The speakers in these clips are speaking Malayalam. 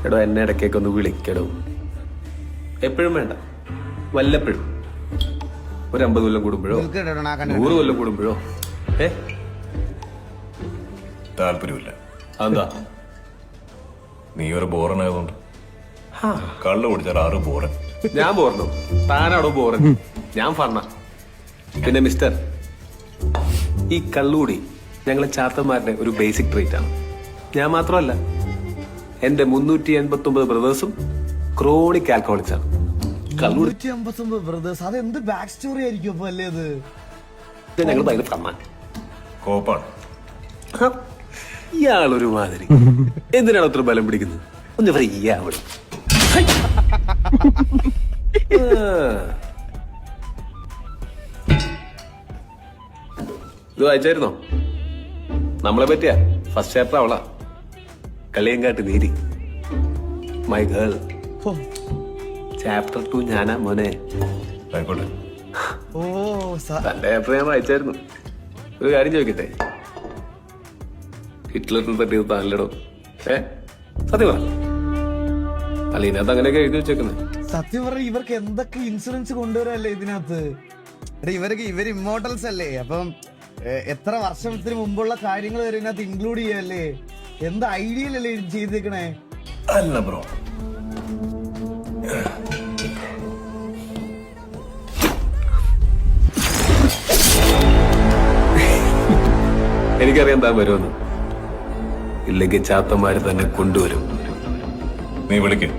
എടോ എന്നെ ഇടയ്ക്കൊക്കെ ഒന്ന് വിളിക്കടോ. എപ്പോഴും വേണ്ട, വല്ലപ്പോഴും. ഒരു 50 കൊല്ലം കൂടുമ്പോഴോ 100 കൊല്ലം കൂടുമ്പോഴോ. താല്പര്യമില്ല. അതെന്താ? നീ ഒരു ബോറനായതുകൊണ്ട്. കള്ളു കുടിച്ചാൽ 6 ബോറൻ. ഞാൻ ബോർണോ? താനാണോ ബോറൻ? ഞാൻ ഫർണ. പിന്നെ മിസ്റ്റർ, ഈ കള്ളുകൂടി ഞങ്ങളെ ചാത്തന്മാരുടെ ഒരു ബേസിക് ട്രീറ്റ് ആണ്. ഞാൻ മാത്രമല്ല, എന്റെ 389 ബ്രദേഴ്സും ക്രോണിക് ആൽക്കഹോളിക്സ് ആണ്. കള്ളുകൂടി 389 ബ്രദേഴ്സ്, അതെന്ത് ബാക്ക് സ്റ്റോറി ആയിരിക്കും അപ്പൊ അല്ലേ? അത് ഞങ്ങൾ ഭയങ്കര ഫർമാൻ കോപ്പാണ്. ഇയാളൊരു മാതിരി. എന്തിനാണ് അത്ര ബലം പിടിക്കുന്നത്? ഒന്ന് ഫ്രീയാവണം. ഇത് വായിച്ചായിരുന്നോ? നമ്മളെ പറ്റിയ ഫസ്റ്റ് ചാപ്റ്റർ അവളാ. Kaliyankattu Neeri, my girl. Chapter 2 ഞാനാ മോനെ. ആയിക്കോട്ടെ. ഓ തന്റെ ചാപ്റ്റർ ഞാൻ വായിച്ചായിരുന്നു. ഒരു കാര്യം ചോദിക്കട്ടെ, ഹിറ്റ്ലറിനെ പറ്റിയത് താനല്ലടോ? സത്യം പറ. അല്ല, ഇതിനകത്ത് അങ്ങനെയൊക്കെ എഴുതി വെച്ചേക്കുന്നത്. സത്യം പറഞ്ഞ ഇവർക്ക് എന്തൊക്കെ ഇൻഷുറൻസ് കൊണ്ടുവരല്ലേ ഇതിനകത്ത്? ഇവര് ഇമ്മോർട്ടൽസ് അല്ലേ? അപ്പം എത്ര വർഷത്തിന് മുമ്പുള്ള കാര്യങ്ങൾ വരെ ഇതിനകത്ത് ഇൻക്ലൂഡ് ചെയ്യല്ലേ? എന്ത് ഐഡിയയിലല്ലേ ചെയ്തേക്കണേ? അല്ല ബ്രോ, എനിക്കറിയാൻ താൻ വരുമെന്ന്. ഇല്ലെങ്കിൽ ചാത്തന്മാര് തന്നെ കൊണ്ടുവരും. നീ വിളിക്ക്,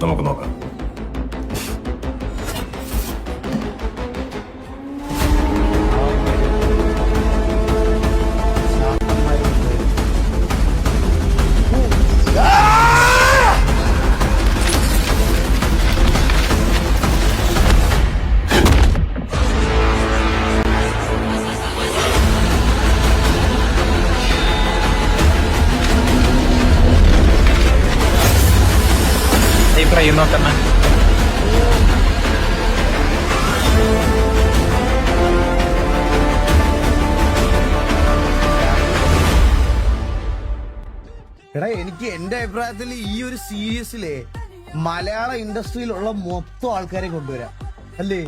നമുക്ക് നോക്കാം. നോക്കണ എടാ, എനിക്ക് എന്റെ അഭിപ്രായത്തിൽ ഈ ഒരു സീരീസിലെ മലയാള ഇൻഡസ്ട്രിയിലുള്ള മൊത്തം ആൾക്കാരെ കൊണ്ടുവരാം അല്ലേ?